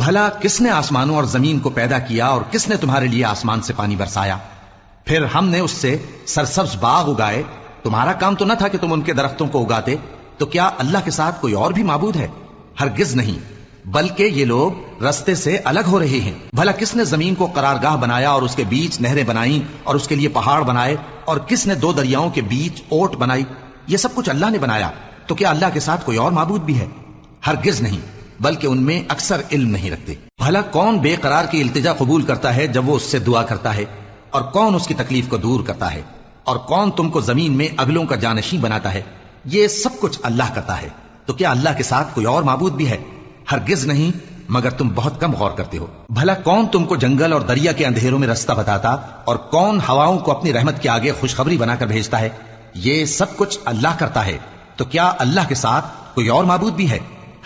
بھلا کس نے آسمانوں اور زمین کو پیدا کیا اور کس نے تمہارے لیے آسمان سے پانی برسایا؟ پھر ہم نے اس سے سرسبز باغ اگائے، تمہارا کام تو نہ تھا کہ تم ان کے درختوں کو اگاتے؟ تو کیا اللہ کے ساتھ کوئی اور بھی معبود ہے؟ ہرگز نہیں، بلکہ یہ لوگ رستے سے الگ ہو رہے ہیں۔ بھلا کس نے زمین کو قرارگاہ بنایا اور اس کے بیچ نہریں بنائیں اور اس کے لیے پہاڑ بنائے، اور کس نے دو دریاؤں کے بیچ اوٹ بنائی؟ یہ سب کچھ اللہ نے بنایا، تو کیا اللہ کے ساتھ کوئی اور معبود بھی ہے؟ ہرگز نہیں، بلکہ ان میں اکثر علم نہیں رکھتے۔ بھلا کون بے قرار کی التجا قبول کرتا ہے جب وہ اس سے دعا کرتا ہے، اور کون اس کی تکلیف کو دور کرتا ہے، اور کون تم کو زمین میں اگلوں کا جانشین بناتا ہے؟ یہ سب کچھ اللہ کرتا ہے، تو کیا اللہ کے ساتھ کوئی اور معبود بھی ہے؟ ہرگز نہیں، مگر تم بہت کم غور کرتے ہو۔ بھلا کون تم کو جنگل اور دریا کے اندھیروں میں رستہ بتاتا، اور کون ہواؤں کو اپنی رحمت کے آگے خوشخبری بنا کر بھیجتا ہے؟ یہ سب کچھ اللہ کرتا ہے، تو کیا اللہ کے ساتھ کوئی اور معبود بھی ہے؟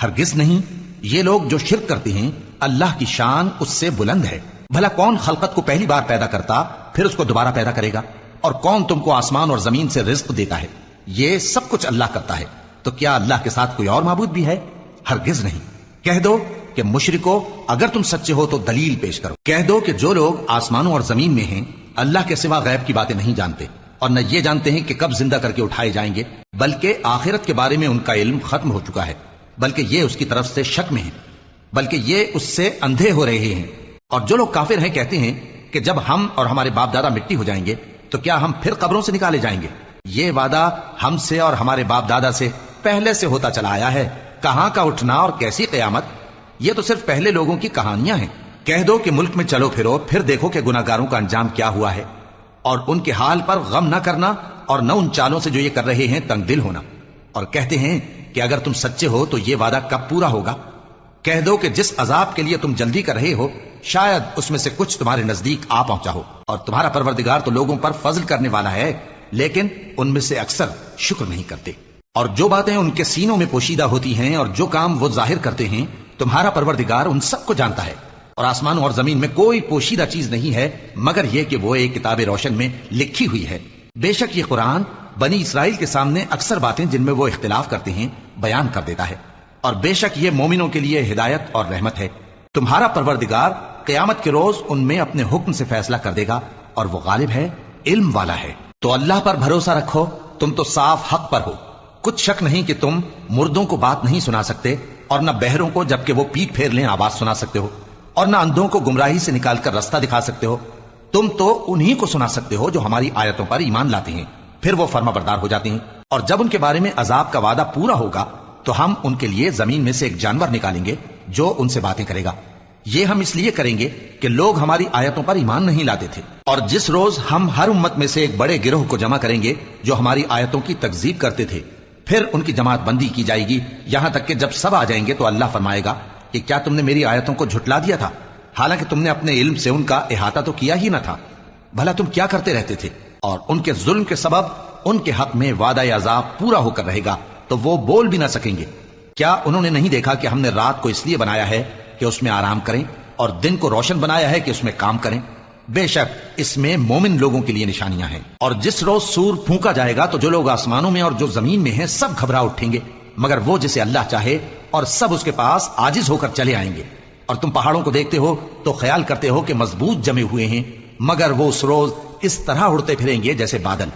ہرگز نہیں۔ یہ لوگ جو شرک کرتے ہیں، اللہ کی شان اس سے بلند ہے۔ بھلا کون خلقت کو پہلی بار پیدا کرتا پھر اس کو دوبارہ پیدا کرے گا؟ اور کون تم کو آسمان اور زمین سے رزق دیتا ہے؟ یہ سب کچھ اللہ کرتا ہے، تو کیا اللہ کے ساتھ کوئی اور معبود بھی ہے؟ ہرگز نہیں۔ کہہ دو کہ مشرکو، اگر تم سچے ہو تو دلیل پیش کرو۔ کہہ دو کہ جو لوگ آسمانوں اور زمین میں ہیں اللہ کے سوا غیب کی باتیں نہیں جانتے، اور نہ یہ جانتے ہیں کہ کب زندہ کر کے اٹھائے جائیں گے، بلکہ آخرت کے بارے میں ان کا علم ختم ہو چکا ہے، بلکہ یہ اس کی طرف سے شک میں ہیں، بلکہ یہ اس سے اندھے ہو رہے ہیں۔ اور جو لوگ کافر ہیں کہتے ہیں کہ جب ہم اور ہمارے باپ دادا مٹی ہو جائیں گے تو کیا ہم پھر قبروں سے نکالے جائیں گے؟ یہ وعدہ ہم سے اور ہمارے باپ دادا سے پہلے سے ہوتا چلا آیا ہے، کہاں کا اٹھنا اور کیسی قیامت؟ یہ تو صرف پہلے لوگوں کی کہانیاں ہیں۔ کہہ دو کہ ملک میں چلو پھرو، پھر دیکھو کہ گناہگاروں کا انجام کیا ہوا ہے، اور ان کے حال پر غم نہ کرنا، اور نہ ان چالوں سے جو یہ کر رہے ہیں تنگ دل ہونا، اور کہتے ہیں کہ اگر تم سچے ہو تو یہ وعدہ کب پورا ہوگا؟ کہہ دو کہ جس عذاب کے لیے تم جلدی کر رہے ہو شاید اس میں سے کچھ تمہارے نزدیک آ پہنچا ہو، اور تمہارا پروردگار تو لوگوں پر فضل کرنے والا ہے، لیکن ان میں سے اکثر شکر نہیں کرتے۔ اور جو باتیں ان کے سینوں میں پوشیدہ ہوتی ہیں اور جو کام وہ ظاہر کرتے ہیں، تمہارا پروردگار ان سب کو جانتا ہے، اور آسمانوں اور زمین میں کوئی پوشیدہ چیز نہیں ہے مگر یہ کہ وہ ایک کتاب روشن میں لکھی ہوئی ہے۔ بے شک یہ قرآن بنی اسرائیل کے سامنے اکثر باتیں جن میں وہ اختلاف کرتے ہیں بیان کر دیتا ہے، اور بے شک یہ مومنوں کے لیے ہدایت اور رحمت ہے۔ تمہارا پروردگار قیامت کے روز ان میں اپنے حکم سے فیصلہ کر دے گا، اور وہ غالب ہے، علم والا ہے۔ تو اللہ پر بھروسہ رکھو، تم تو صاف حق پر ہو۔ کچھ شک نہیں کہ تم مردوں کو بات نہیں سنا سکتے، اور نہ بہروں کو جبکہ وہ پیٹ پھیر لیں آواز سنا سکتے ہو، اور نہ اندھوں کو گمراہی سے نکال کر رستہ دکھا سکتے ہو۔ تم تو انہی کو سنا سکتے ہو جو ہماری آیتوں پر ایمان لاتے ہیں، پھر وہ فرما بردار ہو جاتے ہیں، اور جب ان کے بارے میں عذاب کا وعدہ پورا ہوگا تو ہم ان کے لیے زمین میں سے ایک جانور نکالیں گے جو ان سے باتیں کرے گا۔ یہ ہم اس لیے کریں گے کہ لوگ ہماری آیتوں پر ایمان نہیں لاتے تھے، اور جس روز ہم ہر امت میں سے ایک بڑے گروہ کو جمع کریں گے جو ہماری آیتوں کی تکذیب کرتے تھے، پھر ان کی جماعت بندی کی جائے گی، یہاں تک کہ جب سب آ جائیں گے تو اللہ فرمائے گا کہ کیا تم نے میری آیتوں کو جھٹلا دیا تھا، حالانکہ تم نے اپنے علم سے ان کا احاطہ تو کیا ہی نہ تھا؟ بھلا تم کیا کرتے رہتے تھے؟ اور ان کے ظلم کے سبب ان کے حق میں وعدہ عذاب پورا ہو کر رہے گا تو وہ بول بھی نہ سکیں گے۔ کیا انہوں نے نہیں دیکھا کہ ہم نے رات کو اس لیے بنایا ہے کہ اس میں آرام کریں، اور دن کو روشن بنایا ہے کہ اس میں کام کریں؟ بے شک اس میں مومن لوگوں کے لیے نشانیاں ہیں۔ اور جس روز سور پھونکا جائے گا تو جو لوگ آسمانوں میں اور جو زمین میں ہیں سب گھبرا اٹھیں گے، مگر وہ جسے اللہ چاہے، اور سب اس کے پاس عاجز ہو کر چلے آئیں گے۔ اور تم پہاڑوں کو دیکھتے ہو تو خیال کرتے ہو کہ مضبوط جمے ہوئے ہیں، مگر وہ اس روز اس طرح اڑتے پھریں گے جیسے بادل۔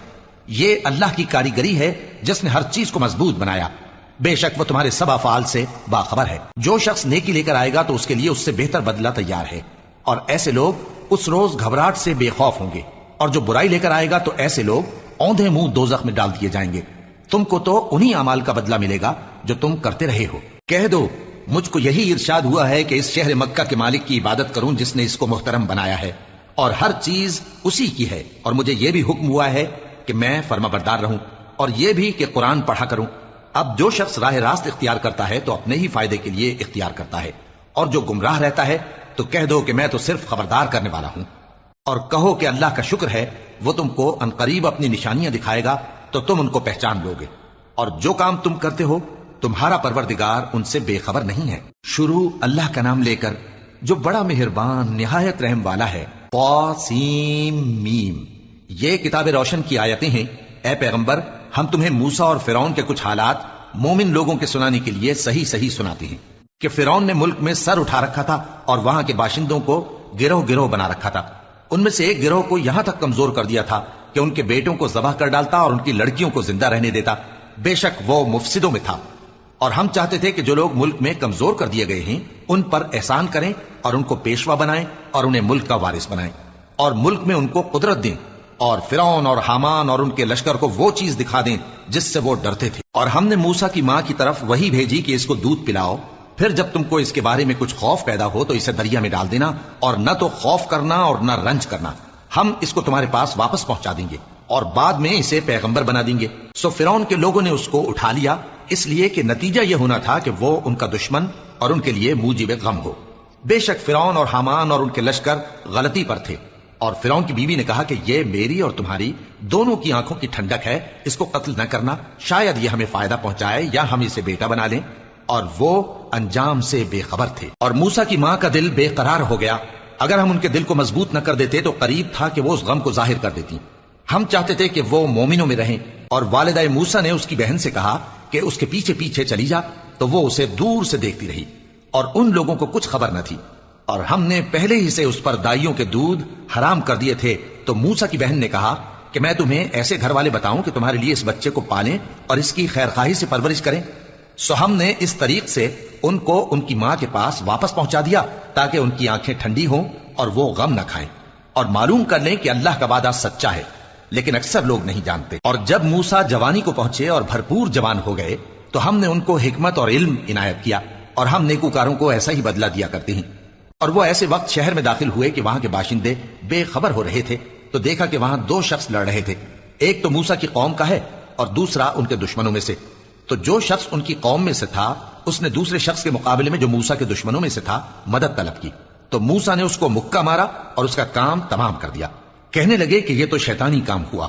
یہ اللہ کی کاریگری ہے جس نے ہر چیز کو مضبوط بنایا، بے شک وہ تمہارے سب افعال سے باخبر ہے۔ جو شخص نیکی لے کر آئے گا تو اس کے لیے اس سے بہتر بدلہ تیار ہے، اور ایسے لوگ اس روز گھبراہٹ سے بے خوف ہوں گے، اور جو برائی لے کر آئے گا تو ایسے لوگ اوندھے منہ دوزخ میں ڈال دیے جائیں گے۔ تم کو تو انہی اعمال کا بدلہ ملے گا جو تم کرتے رہے ہو۔ کہہ دو مجھ کو یہی ارشاد ہوا ہے کہ اس شہر مکہ کے مالک کی عبادت کروں جس نے اس کو محترم بنایا ہے، اور ہر چیز اسی کی ہے، اور مجھے یہ بھی حکم ہوا ہے کہ میں فرما بردار رہوں، اور یہ بھی کہ قرآن پڑھا کروں۔ اب جو شخص راہ راست اختیار کرتا ہے تو اپنے ہی فائدے کے لیے اختیار کرتا ہے، اور جو گمراہ رہتا ہے تو کہہ دو کہ میں تو صرف خبردار کرنے والا ہوں۔ اور کہو کہ اللہ کا شکر ہے وہ تم کو عنقریب اپنی نشانیاں دکھائے گا تو تم ان کو پہچان لو گے، اور جو کام تم کرتے ہو تمہارا پروردگار ان سے بے خبر نہیں ہے۔ شروع اللہ کا نام لے کر جو بڑا مہربان نہایت رحم والا ہے۔ طاسیم میم، یہ کتاب روشن کی آیتیں ہیں۔ اے پیغمبر، ہم تمہیں موسیٰ اور فرعون کے کچھ حالات مومن لوگوں کے سنانے کے لیے صحیح صحیح سناتے ہیں۔ کہ فرعون نے ملک میں سر اٹھا رکھا تھا اور وہاں کے باشندوں کو گروہ گروہ بنا رکھا تھا. ان میں سے ایک گروہ کو یہاں تک کمزور کر دیا تھا کہ ان کے بیٹوں کو ذبح کر ڈالتا اور ان کی لڑکیوں کو زندہ رہنے دیتا. بے شک وہ مفسدوں میں تھا. اور ہم چاہتے تھے کہ جو لوگ ملک میں کمزور کر دیے گئے ہیں ان پر احسان کریں اور ان کو پیشوا بنائیں اور انہیں ملک کا وارث بنائیں اور ملک میں ان کو قدرت دیں اور فرعون اور حامان اور ان کے لشکر کو وہ چیز دکھا دیں جس سے وہ ڈرتے تھے. اور ہم نے موسیٰ کی ماں کی طرف وہی بھیجی کہ اس کو دودھ پلاؤ، پھر جب تم کو اس کے بارے میں کچھ خوف پیدا ہو تو اسے دریا میں ڈال دینا، اور نہ تو خوف کرنا اور نہ رنج کرنا. ہم اس کو تمہارے پاس واپس پہنچا دیں گے اور بعد میں اسے پیغمبر بنا دیں گے. سو فرعون کے لوگوں نے اس کو اٹھا لیا، اس لیے کہ نتیجہ یہ ہونا تھا کہ وہ ان کا دشمن اور ان کے لیے موجب غم ہو. بے شک فرعون اور حامان اور ان کے لشکر غلطی پر تھے. اور فرعون کی بیوی نے کہا کہ یہ میری اور تمہاری دونوں کی آنکھوں کی ٹھنڈک ہے، اس کو قتل نہ کرنا، شاید یہ ہمیں فائدہ پہنچائے یا ہم اسے بیٹا بنا لیں. اور وہ انجام سے بے خبر تھے. اور موسیٰ کی ماں کا دل بے قرار ہو گیا. اگر ہم ان کے دل کو مضبوط نہ کر دیتے تو قریب تھا کہ وہ اس غم کو ظاہر کر دیتی. ہم چاہتے تھے کہ وہ مومنوں میں رہیں. اور والدہ موسیٰ نے اس کی بہن سے کہا کہ اس کے پیچھے پیچھے چلی جا، تو وہ اسے دور سے دیکھتی رہی اور ان لوگوں کو کچھ خبر نہ تھی. اور ہم نے پہلے ہی سے اس پر دائیوں کے دودھ حرام کر دیے تھے. تو موسیٰ کی بہن نے کہا کہ میں تمہیں ایسے گھر والے بتاؤں کہ تمہارے لیے اس بچے کو پالیں اور اس کی خیرخواہی سے پرورش کریں. سو ہم نے اس طریق سے ان کو ان کی ماں کے پاس واپس پہنچا دیا تاکہ ان کی آنکھیں ٹھنڈی ہوں اور وہ غم نہ کھائیں اور معلوم کر لیں کہ اللہ کا وعدہ سچا ہے، لیکن اکثر لوگ نہیں جانتے. اور جب موسیٰ جوانی کو پہنچے اور بھرپور جوان ہو گئے تو ہم نے ان کو حکمت اور علم عنایت کیا، اور ہم نیکوکاروں کو ایسا ہی بدلہ دیا کرتے ہیں. اور وہ ایسے وقت شہر میں داخل ہوئے کہ وہاں کے باشندے بے خبر ہو رہے تھے تو دیکھا کہ وہاں دو شخص لڑ رہے تھے، ایک تو موسیٰ کی قوم کا ہے اور دوسرا ان کے دشمنوں میں سے. تو جو شخص ان کی قوم میں سے تھا اس نے دوسرے شخص کے مقابلے میں جو موسیٰ کے دشمنوں میں سے تھا مدد طلب کی. تو موسیٰ نے اس کو مکہ مارا اور اس کا کام تمام کر دیا. کہنے لگے کہ یہ تو شیطانی کام ہوا،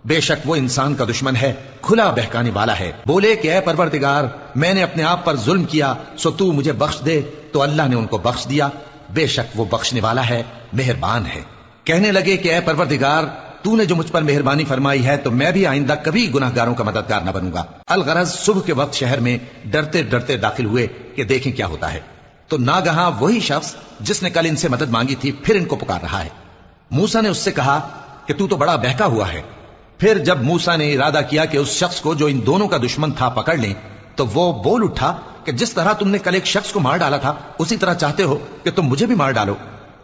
بے شک وہ انسان کا دشمن ہے، کھلا بہکانے والا ہے. بولے کہ اے پروردگار، میں نے اپنے آپ پر ظلم کیا، سو تو مجھے بخش دے. تو اللہ نے ان کو بخش دیا، بے شک وہ بخشنے والا ہے، مہربان ہے. کہنے لگے کہ اے پروردگار، تو نے جو مجھ پر مہربانی فرمائی ہے تو میں بھی آئندہ کبھی گناہ گاروں کا مددگار نہ بنوں گا. الغرض صبح کے وقت شہر میں ڈرتے ڈرتے داخل ہوئے کہ دیکھیں کیا ہوتا ہے. تو ناگہاں وہی شخص جس نے کل ان سے مدد مانگی تھی پھر ان کو پکار رہا ہے. موسیٰ نے اس سے کہا کہ تو بڑا بہکا ہوا ہے. پھر جب موسیٰ نے ارادہ کیا کہ اس شخص کو جو ان دونوں کا دشمن تھا پکڑ لیں تو وہ بول اٹھا کہ جس طرح تم نے کل ایک شخص کو مار ڈالا تھا اسی طرح چاہتے ہو کہ تم مجھے بھی مار ڈالو.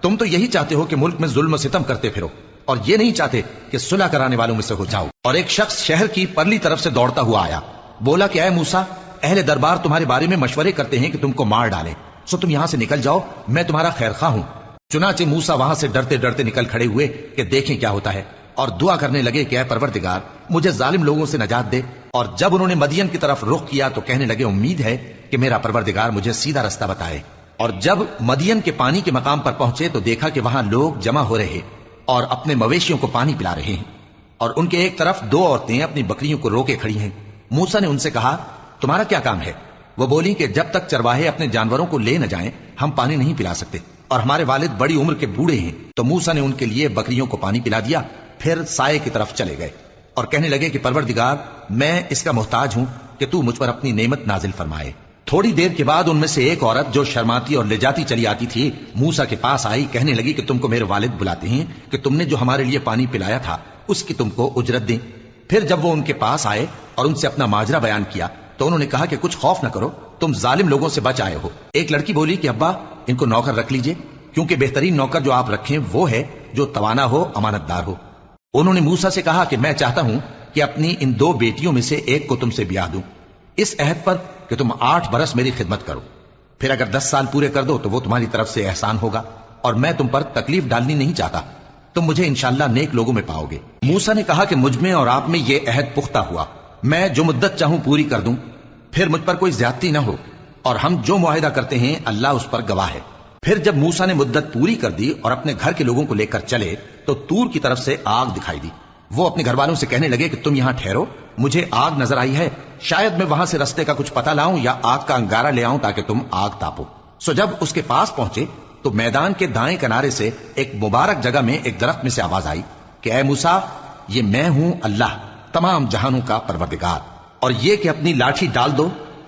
تم تو یہی چاہتے ہو کہ ملک میں ظلم و ستم کرتے پھرو اور یہ نہیں چاہتے کہ صلح کرانے والوں میں سے ہو جاؤ. اور ایک شخص شہر کی پرلی طرف سے دوڑتا ہوا آیا، بولا کہ اے موسیٰ، اہل دربار تمہارے بارے میں مشورے کرتے ہیں کہ تم کو مار ڈالیں، سو تم یہاں سے نکل جاؤ، میں تمہارا خیر خواہ ہوں. چنانچہ موسیٰ وہاں سے ڈرتے ڈرتے نکل کھڑے ہوئے کہ دیکھیں کیا ہوتا ہے، اور دعا کرنے لگے کہ اے پروردگار، مجھے ظالم لوگوں سے نجات دے. اور جب انہوں نے مدین کی طرف رخ کیا تو کہنے لگے امید ہے کہ میرا پروردگار مجھے سیدھا رستہ بتائے. اور جب مدین کے پانی کے مقام پر پہنچے تو دیکھا کہ وہاں لوگ جمع ہو رہے اور اپنے مویشیوں کو پانی پلا رہے ہیں، اور ان کے ایک طرف دو عورتیں اپنی بکریوں کو روکے کھڑی ہیں. موسیٰ نے ان سے کہا تمہارا کیا کام ہے؟ وہ بولی کہ جب تک چرواہے اپنے جانوروں کو لے نہ جائیں ہم پانی نہیں پلا سکتے، اور ہمارے والد بڑی عمر کے بوڑھے ہیں. تو موسیٰ نے ان کے لیے بکریوں کو پانی پلا دیا، پھر سائے کی طرف چلے گئے اور کہنے لگے کہ پروردگار، میں اس کا محتاج ہوں کہ تو مجھ پر اپنی نعمت نازل فرمائے. تھوڑی دیر کے بعد ان میں سے ایک عورت جو شرماتی اور لجاتی چلی آتی تھی موسیٰ کے پاس آئی، کہنے لگی کہ تم کو میرے والد بلاتے ہیں کہ تم نے جو ہمارے لیے پانی پلایا تھا اس کی تم کو اجرت دیں. پھر جب وہ ان کے پاس آئے اور ان سے اپنا ماجرا بیان کیا تو انہوں نے کہا کہ کچھ خوف نہ کرو، تم ظالم لوگوں سے بچ آئے ہو. ایک لڑکی بولی کہ ابا، ان کو نوکر رکھ لیجئے، کیونکہ بہترین نوکر جو آپ رکھیں وہ ہے جو توانا ہو، امانت دار ہو. انہوں نے موسیٰ سے کہا کہ میں چاہتا ہوں کہ اپنی ان دو بیٹیوں میں سے ایک کو تم سے بیاہ دوں، اس عہد پر کہ تم 8 برس میری خدمت کرو، پھر اگر 10 سال پورے کر دو تو وہ تمہاری طرف سے احسان ہوگا، اور میں تم پر تکلیف ڈالنی نہیں چاہتا، تم مجھے انشاءاللہ نیک لوگوں میں پاؤ گے. موسیٰ نے کہا کہ مجھ میں اور آپ میں یہ عہد پختہ ہوا، میں جو مدت چاہوں پوری کر دوں، پھر مجھ پر کوئی زیادتی نہ ہو، اور ہم جو معاہدہ کرتے ہیں اللہ اس پر گواہ ہے. پھر جب موسیٰ نے مدت پوری کر دی اور اپنے گھر کے لوگوں کو لے کر چلے تو طور کی طرف سے آگ دکھائی دی. وہ اپنے گھر والوں سے کہنے لگے کہ تم یہاں ٹھہرو، مجھے آگ نظر آئی ہے، شاید میں وہاں سے رستے کا کچھ پتہ لاؤں یا آگ کا انگارہ لے آؤں تاکہ تم آگ تاپو. سو جب اس کے پاس پہنچے تو میدان کے دائیں کنارے سے ایک مبارک جگہ میں ایک درخت میں سے آواز آئی کہ اے موسیٰ، یہ میں ہوں اللہ، تمام جہانوں کا پروردگار، اور یہ کہ اپنی لاٹھی ڈال دو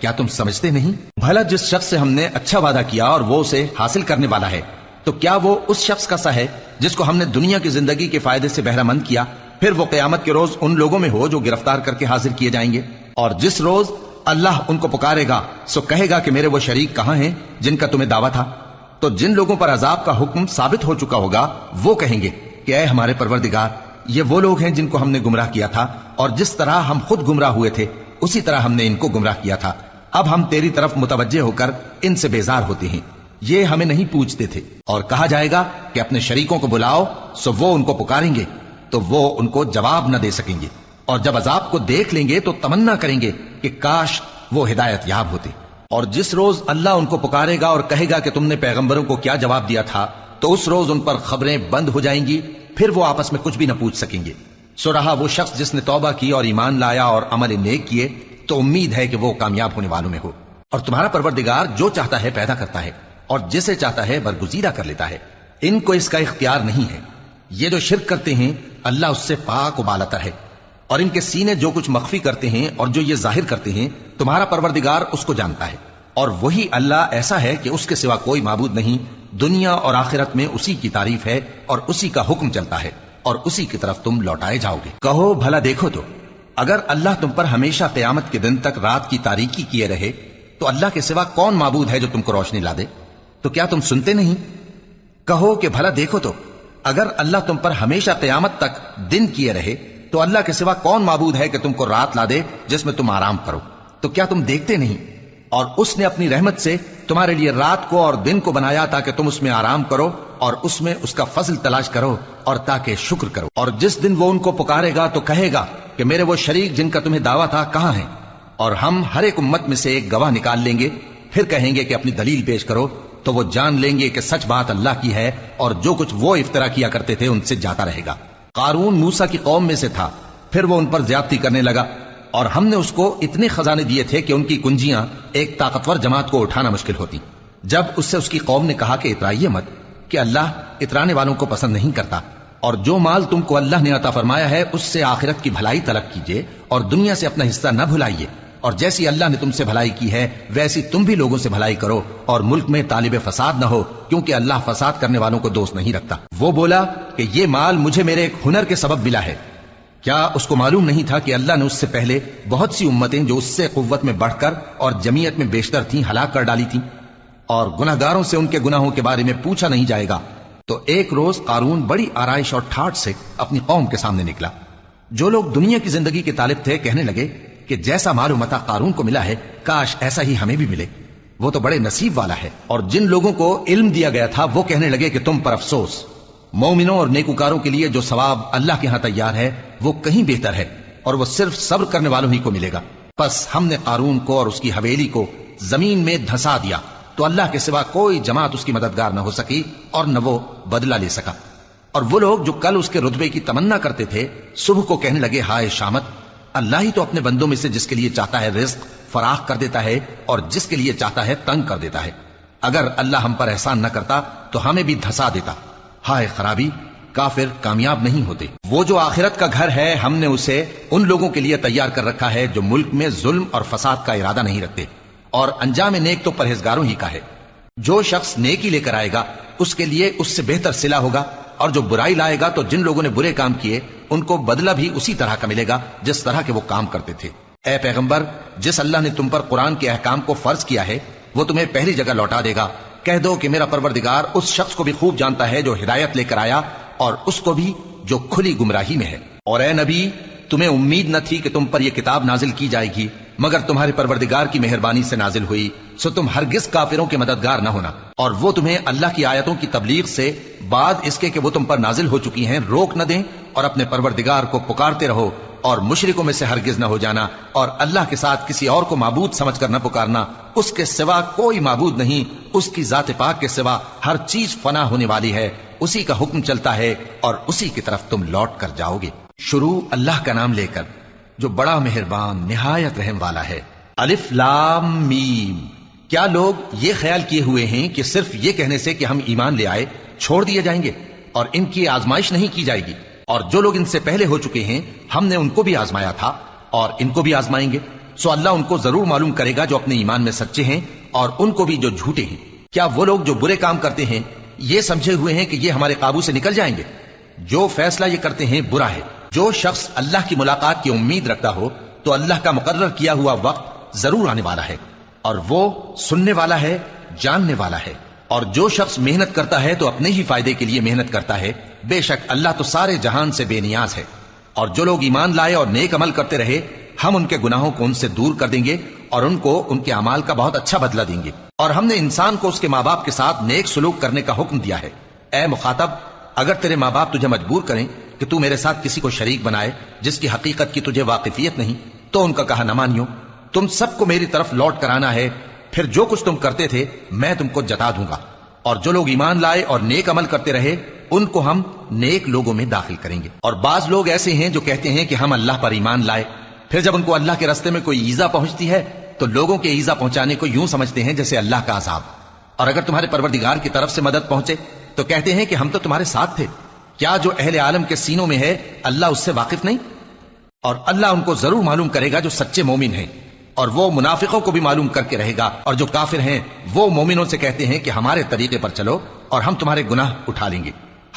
کیا تم سمجھتے نہیں؟ بھلا جس شخص سے ہم نے اچھا وعدہ کیا اور وہ اسے حاصل کرنے والا ہے، تو کیا وہ اس شخص کا سا ہے جس کو ہم نے دنیا کی زندگی کے فائدے سے بہرہ مند کیا، پھر وہ قیامت کے روز ان لوگوں میں ہو جو گرفتار کر کے حاضر کیے جائیں گے؟ اور جس روز اللہ ان کو پکارے گا سو کہے گا کہ میرے وہ شریک کہاں ہیں جن کا تمہیں دعویٰ تھا؟ تو جن لوگوں پر عذاب کا حکم ثابت ہو چکا ہوگا وہ کہیں گے کہ اے ہمارے پروردگار، یہ وہ لوگ ہیں جن کو ہم نے گمراہ کیا تھا، اور جس طرح ہم خود گمراہ ہوئے تھے اسی طرح ہم نے ان کو گمراہ کیا تھا۔ اب ہم تیری طرف متوجہ ہو کر ان سے بیزار ہوتے ہیں، یہ ہمیں نہیں پوچھتے تھے۔ اور کہا جائے گا کہ اپنے شریکوں کو بلاؤ، سو وہ ان کو پکاریں گے تو وہ ان کو جواب نہ دے سکیں گے، اور جب عذاب کو دیکھ لیں گے تو تمنا کریں گے کہ کاش وہ ہدایت یاب ہوتے۔ اور جس روز اللہ ان کو پکارے گا اور کہے گا کہ تم نے پیغمبروں کو کیا جواب دیا تھا، تو اس روز ان پر خبریں بند ہو جائیں گی، پھر وہ آپس میں کچھ بھی نہ پوچھ سکیں گے۔ سو رہا وہ شخص جس نے توبہ کی اور ایمان لایا اور عمل نیک کیے تو امید ہے کہ وہ کامیاب ہونے والوں میں ہو۔ اور تمہارا پروردگار جو چاہتا ہے پیدا کرتا ہے اور جسے چاہتا ہے برگزیدہ کر لیتا ہے، ان کو اس کا اختیار نہیں ہے۔ یہ جو شرک کرتے ہیں اللہ اس سے پاک و بالاتر ہے، اور ان کے سینے جو کچھ مخفی کرتے ہیں اور جو یہ ظاہر کرتے ہیں تمہارا پروردگار اس کو جانتا ہے۔ اور وہی اللہ ایسا ہے کہ اس کے سوا کوئی معبود نہیں، دنیا اور آخرت میں اسی کی تعریف ہے اور اسی کا حکم چلتا ہے، اور اسی کی طرف تم لوٹائے جاؤ گے۔ کہو بھلا دیکھو تو اگر اللہ تم پر ہمیشہ قیامت کے دن تک رات کی تاریکی کیے رہے تو اللہ کے سوا کون معبود ہے جو تم کو روشنی لا دے؟ تو کیا تم سنتے نہیں؟ کہو کہ بھلا دیکھو تو اگر اللہ تم پر ہمیشہ قیامت تک دن کیے رہے تو اللہ کے سوا کون معبود ہے کہ تم کو رات لا دے جس میں تم آرام کرو؟ تو کیا تم دیکھتے نہیں؟ اور اس نے اپنی رحمت سے تمہارے لیے رات کو اور دن کو بنایا تاکہ تم اس میں آرام کرو اور اس میں اس کا فضل تلاش کرو اور تاکہ شکر کرو۔ اور جس دن وہ ان کو پکارے گا تو کہے گا کہ میرے وہ شریک جن کا تمہیں دعویٰ تھا کہاں ہیں؟ اور ہم ہر ایک امت میں سے ایک گواہ نکال لیں گے، پھر کہیں گے کہ اپنی دلیل پیش کرو، تو وہ جان لیں گے کہ سچ بات اللہ کی ہے اور جو کچھ وہ افطرا کیا کرتے تھے ان سے جاتا رہے گا۔ قارون موسیٰ کی قوم میں سے تھا، پھر وہ ان پر زیادتی کرنے لگا، اور ہم نے اس کو اتنے خزانے دیے تھے کہ ان کی کنجیاں ایک طاقتور جماعت کو اٹھانا مشکل ہوتی۔ جب اس سے اس کی قوم نے کہا کہ اترائیے مت، کہ اللہ اترانے والوں کو پسند نہیں کرتا، اور جو مال تم کو اللہ نے عطا فرمایا ہے اس سے آخرت کی بھلائی طلب کیجیے اور دنیا سے اپنا حصہ نہ بھلائیے، اور جیسی اللہ نے تم سے بھلائی کی ہے ویسی تم بھی لوگوں سے بھلائی کرو، اور ملک میں طالب فساد نہ ہو، کیونکہ اللہ فساد کرنے والوں کو دوست نہیں رکھتا۔ وہ بولا کہ یہ مال مجھے میرے ایک ہنر کے سبب ملا ہے۔ کیا اس کو معلوم نہیں تھا کہ اللہ نے اس سے پہلے بہت سی امتیں جو اس سے قوت میں بڑھ کر اور جمعیت میں بیشتر تھیں ہلاک کر ڈالی تھیں، اور گناہگاروں سے ان کے گناہوں کے بارے میں پوچھا نہیں جائے گا؟ تو ایک روز قارون بڑی آرائش اور ٹھاٹ سے اپنی قوم کے سامنے نکلا۔ جو لوگ دنیا کی زندگی کے طالب تھے کہنے لگے کہ جیسا مال و متاع قارون کو ملا ہے کاش ایسا ہی ہمیں بھی ملے، وہ تو بڑے نصیب والا ہے۔ اور جن لوگوں کو علم دیا گیا تھا وہ کہنے لگے کہ تم پر افسوس، مومنوں اور نیکوکاروں کے لیے جو ثواب اللہ کے ہاں تیار ہے وہ کہیں بہتر ہے، اور وہ صرف صبر کرنے والوں ہی کو ملے گا۔ پس ہم نے قارون کو اور اس کی حویلی کو زمین میں دھسا دیا، تو اللہ کے سوا کوئی جماعت اس کی مددگار نہ ہو سکی اور نہ وہ بدلہ لے سکا۔ اور وہ لوگ جو کل اس کے رتبے کی تمنا کرتے تھے صبح کو کہنے لگے ہائے شامت، اللہ ہی تو اپنے بندوں میں سے جس کے لیے چاہتا ہے رزق فراخ کر دیتا ہے اور جس کے لیے چاہتا ہے تنگ کر دیتا ہے۔ اگر اللہ ہم پر احسان نہ کرتا تو ہمیں بھی دھسا دیتا۔ ہائے خرابی، کافر کامیاب نہیں ہوتے۔ وہ جو آخرت کا گھر ہے ہم نے اسے ان لوگوں کے لیے تیار کر رکھا ہے جو ملک میں ظلم اور فساد کا ارادہ نہیں رکھتے، اور انجام نیک تو پرہیزگاروں ہی کا ہے۔ جو شخص نیکی لے کر آئے گا اس کے لیے اس سے بہتر صلہ ہوگا، اور جو برائی لائے گا تو جن لوگوں نے برے کام کیے ان کو بدلہ بھی اسی طرح کا ملے گا جس طرح کے وہ کام کرتے تھے۔ اے پیغمبر، جس اللہ نے تم پر قرآن کے احکام کو فرض کیا ہے وہ تمہیں پہلی جگہ لوٹا دے گا۔ کہہ دو کہ میرا پروردگار اس شخص کو بھی خوب جانتا ہے جو ہدایت لے کر آیا اور اس کو بھی جو کھلی گمراہی میں ہے۔ اور اے نبی، تمہیں امید نہ تھی کہ تم پر یہ کتاب نازل کی جائے گی مگر تمہارے پروردگار کی مہربانی سے نازل ہوئی، سو تم ہرگز کافروں کے مددگار نہ ہونا، اور وہ تمہیں اللہ کی آیتوں کی تبلیغ سے بعد اس کے کہ وہ تم پر نازل ہو چکی ہیں روک نہ دیں، اور اپنے پروردگار کو پکارتے رہو اور مشرکوں میں سے ہرگز نہ ہو جانا، اور اللہ کے ساتھ کسی اور کو معبود سمجھ کر نہ پکارنا۔ اس کے سوا کوئی معبود نہیں، اس کی ذات پاک کے سوا ہر چیز فنا ہونے والی ہے، اسی کا حکم چلتا ہے اور اسی کی طرف تم لوٹ کر جاؤ گے۔ شروع اللہ کا نام لے کر جو بڑا مہربان نہایت رحم والا ہے۔ الف لام میم۔ کیا لوگ یہ خیال کیے ہوئے ہیں کہ صرف یہ کہنے سے کہ ہم ایمان لے آئے چھوڑ دیے جائیں گے اور ان کی آزمائش نہیں کی جائے گی؟ اور جو لوگ ان سے پہلے ہو چکے ہیں ہم نے ان کو بھی آزمایا تھا اور ان کو بھی آزمائیں گے، سو اللہ ان کو ضرور معلوم کرے گا جو اپنے ایمان میں سچے ہیں اور ان کو بھی جو جھوٹے ہیں۔ کیا وہ لوگ جو برے کام کرتے ہیں یہ سمجھے ہوئے ہیں کہ یہ ہمارے قابو سے نکل جائیں گے؟ جو فیصلہ یہ کرتے ہیں برا ہے۔ جو شخص اللہ کی ملاقات کی امید رکھتا ہو تو اللہ کا مقرر کیا ہوا وقت ضرور آنے والا ہے، اور وہ سننے والا ہے، جاننے والا ہے۔ اور جو شخص محنت کرتا ہے تو اپنے ہی فائدے کے لیے محنت کرتا ہے، بے شک اللہ تو سارے جہان سے بے نیاز ہے۔ اور جو لوگ ایمان لائے اور نیک عمل کرتے رہے، ہم ان کے گناہوں کو ان سے دور کر دیں گے اور ان کو ان کے اعمال کا بہت اچھا بدلہ دیں گے۔ اور ہم نے انسان کو اس کے ماں باپ کے ساتھ نیک سلوک کرنے کا حکم دیا ہے۔ اے مخاطب، اگر تیرے ماں باپ تجھے مجبور کریں کہ تو میرے ساتھ کسی کو شریک بنائے جس کی حقیقت کی تجھے واقفیت نہیں، تو ان کا کہا نہ مانیو۔ تم سب کو میری طرف لوٹ کر آنا ہے، پھر جو کچھ تم کرتے تھے میں تم کو جتا دوں گا۔ اور جو لوگ ایمان لائے اور نیک عمل کرتے رہے ان کو ہم نیک لوگوں میں داخل کریں گے۔ اور بعض لوگ ایسے ہیں جو کہتے ہیں کہ ہم اللہ پر ایمان لائے، پھر جب ان کو اللہ کے راستے میں کوئی ایذا پہنچتی ہے تو لوگوں کے ایذا پہنچانے کو یوں سمجھتے ہیں جیسے اللہ کا عذاب۔ اور اگر تمہارے پروردگار کی طرف سے مدد پہنچے تو کہتے ہیں کہ ہم تو تمہارے ساتھ تھے۔ کیا جو اہل عالم کے سینوں میں ہے اللہ اس سے واقف نہیں؟ اور اللہ ان کو ضرور معلوم کرے گا جو سچے مومن ہیں، اور وہ منافقوں کو بھی معلوم کر کے رہے گا۔ اور جو کافر ہیں وہ مومنوں سے کہتے ہیں کہ ہمارے طریقے پر چلو اور ہم تمہارے گناہ اٹھا لیں گے،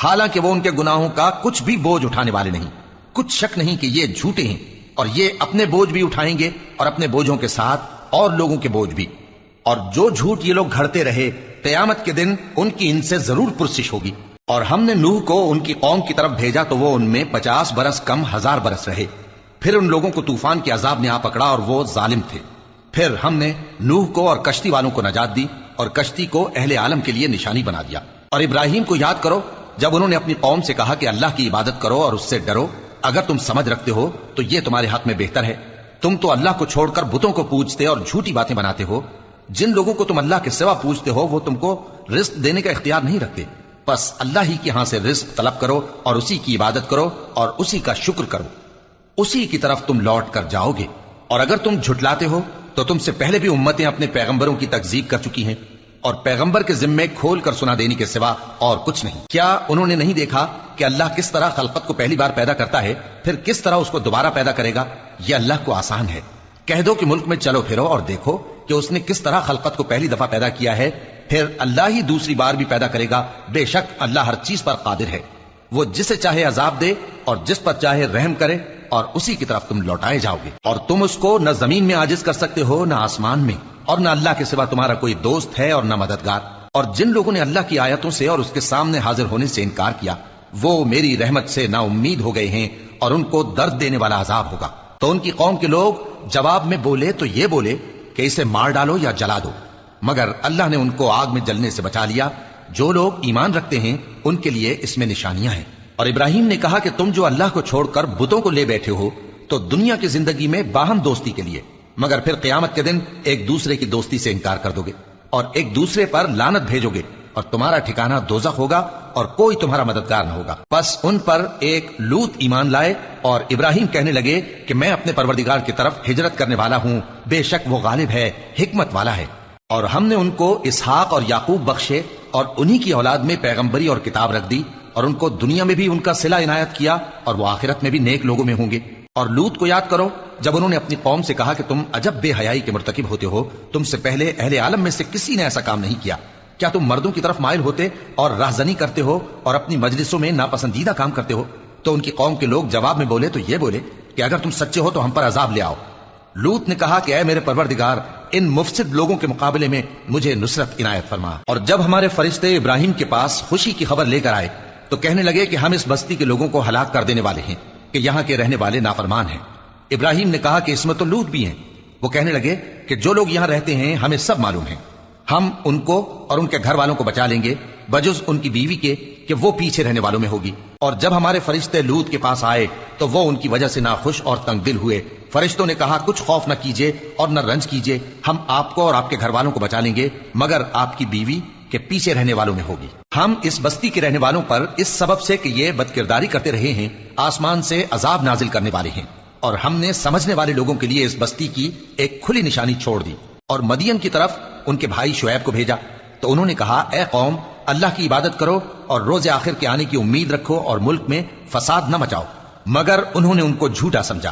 حالانکہ وہ ان کے گناہوں کا کچھ بھی بوجھ اٹھانے والے نہیں۔ کچھ شک نہیں کہ یہ جھوٹے ہیں، اور یہ اپنے بوجھ بھی اٹھائیں گے اور اپنے بوجھوں کے ساتھ اور لوگوں کے بوجھ بھی۔ اور جو جھوٹ یہ لوگ گھڑتے رہے، قیامت کے دن ان کی ان سے ضرور پرسش ہوگی۔ اور ہم نے نوح کو ان کی قوم کی طرف بھیجا تو وہ ان میں 50 برس کم 1000 برس رہے۔ پھر ان لوگوں کو طوفان کے عذاب نے آ پکڑا اور وہ ظالم تھے۔ پھر ہم نے نوح کو اور کشتی والوں کو نجات دی اور کشتی کو اہل عالم کے لیے نشانی بنا دیا۔ اور ابراہیم کو یاد کرو جب انہوں نے اپنی قوم سے کہا کہ اللہ کی عبادت کرو اور اس سے ڈرو، اگر تم سمجھ رکھتے ہو تو یہ تمہارے حق میں بہتر ہے۔ تم تو اللہ کو چھوڑ کر بتوں کو پوجتے اور جھوٹی باتیں بناتے ہو۔ جن لوگوں کو تم اللہ کے سوا پوجتے ہو وہ تم کو رزق دینے کا اختیار نہیں رکھتے، بس اللہ ہی کے ہاں سے رزق طلب کرو اور اسی کی عبادت کرو اور اسی کا شکر کرو، اسی کی طرف تم لوٹ کر جاؤ گے۔ اور اگر تم جھٹلاتے ہو تو تم سے پہلے بھی امتیں اپنے پیغمبروں کی تکذیب کر چکی ہیں، اور پیغمبر کے ذمے کھول کر سنا دینے کے سوا اور کچھ نہیں۔ کیا انہوں نے نہیں دیکھا کہ اللہ کس طرح خلقت کو پہلی بار پیدا کرتا ہے پھر کس طرح اس کو دوبارہ پیدا کرے گا؟ یہ اللہ کو آسان ہے۔ کہہ دو کہ ملک میں چلو پھرو اور دیکھو کہ اس نے کس طرح خلقت کو پہلی دفعہ پیدا کیا ہے، پھر اللہ ہی دوسری بار بھی پیدا کرے گا۔ بے شک اللہ ہر چیز پر قادر ہے۔ وہ جسے چاہے عذاب دے اور جس پر چاہے رحم کرے، اور اسی کی طرف تم لوٹائے جاؤ گے۔ اور تم اس کو نہ زمین میں عاجز کر سکتے ہو نہ آسمان میں، اور نہ اللہ کے سوا تمہارا کوئی دوست ہے اور نہ مددگار۔ اور جن لوگوں نے اللہ کی آیتوں سے اور اس کے سامنے حاضر ہونے سے انکار کیا وہ میری رحمت سے نا امید ہو گئے ہیں، اور ان کو درد دینے والا عذاب ہوگا۔ تو ان کی قوم کے لوگ جواب میں بولے تو یہ بولے کہ اسے مار ڈالو یا جلا دو، مگر اللہ نے ان کو آگ میں جلنے سے بچا لیا۔ جو لوگ ایمان رکھتے ہیں ان کے لیے اس میں نشانیاں ہیں۔ اور ابراہیم نے کہا کہ تم جو اللہ کو چھوڑ کر بتوں کو لے بیٹھے ہو تو دنیا کی زندگی میں باہم دوستی کے لیے، مگر پھر قیامت کے دن ایک دوسرے کی دوستی سے انکار کر دو گے اور ایک دوسرے پر لعنت بھیجو گے، اور تمہارا ٹھکانہ دوزخ ہوگا اور کوئی تمہارا مددگار نہ ہوگا۔ بس ان پر ایک لوط ایمان لائے، اور ابراہیم کہنے لگے کہ میں اپنے پروردگار کی طرف ہجرت کرنے والا ہوں، بے شک وہ غالب ہے، حکمت والا ہے۔ اور ہم نے ان کو اسحاق اور یعقوب بخشے اور انہی کی اولاد میں پیغمبری اور کتاب رکھ دی، اور ان کو دنیا میں بھی ان کا صلہ عنایت کیا اور وہ آخرت میں بھی نیک لوگوں میں ہوں گے۔ اور لوط کو یاد کرو جب انہوں نے اپنی قوم سے کہا کہ تم عجب بے حیائی کے مرتکب ہوتے ہو، تم سے پہلے اہل عالم میں سے کسی نے ایسا کام نہیں کیا۔ کیا تم مردوں کی طرف مائل ہوتے اور راہزنی کرتے ہو اور اپنی مجلسوں میں ناپسندیدہ کام کرتے ہو؟ تو ان کی قوم کے لوگ جواب میں بولے تو یہ بولے کہ اگر تم سچے ہو تو ہم پر عذاب لے آؤ۔ لوط نے کہا کہ اے میرے پروردگار، ان مفسد لوگوں کے مقابلے میں مجھے نصرت عنایت فرما۔ اور جب ہمارے فرشتے ابراہیم کے پاس خوشی کی خبر لے کر آئے تو کہنے لگے کہ ہم اس بستی کے لوگوں کو ہلاک کر دینے والے ہیں کہ یہاں کے رہنے والے نافرمان ہیں۔ ابراہیم نے کہا کہ اس میں تو لوط بھی ہیں۔ وہ کہنے لگے کہ جو لوگ یہاں رہتے ہیں ہمیں سب معلوم ہیں، ہم ان کو اور ان کے گھر والوں کو بچا لیں گے بجز ان کی بیوی کے کہ وہ پیچھے رہنے والوں میں ہوگی۔ اور جب ہمارے فرشتے لوط کے پاس آئے تو وہ ان کی وجہ سے ناخوش اور تنگ دل ہوئے۔ فرشتوں نے کہا کچھ خوف نہ کیجیے اور نہ رنج کیجیے، ہم آپ کو اور آپ کے گھر والوں کو بچا لیں گے، مگر آپ کی بیوی کے پیچھے رہنے والوں میں ہوگی۔ ہم اس بستی کے رہنے والوں پر اس سبب سے کہ یہ بدکرداری کرتے رہے ہیں آسمان سے عذاب نازل کرنے والے ہیں، اور ہم نے سمجھنے والے لوگوں کے لیے اس بستی کی ایک کھلی نشانی چھوڑ دی۔ اور مدین کی طرف ان کے بھائی شعیب کو بھیجا تو انہوں نے کہا اے قوم، اللہ کی عبادت کرو اور روز آخر کے آنے کی امید رکھو اور ملک میں فساد نہ مچاؤ، مگر انہوں نے ان کو جھوٹا سمجھا۔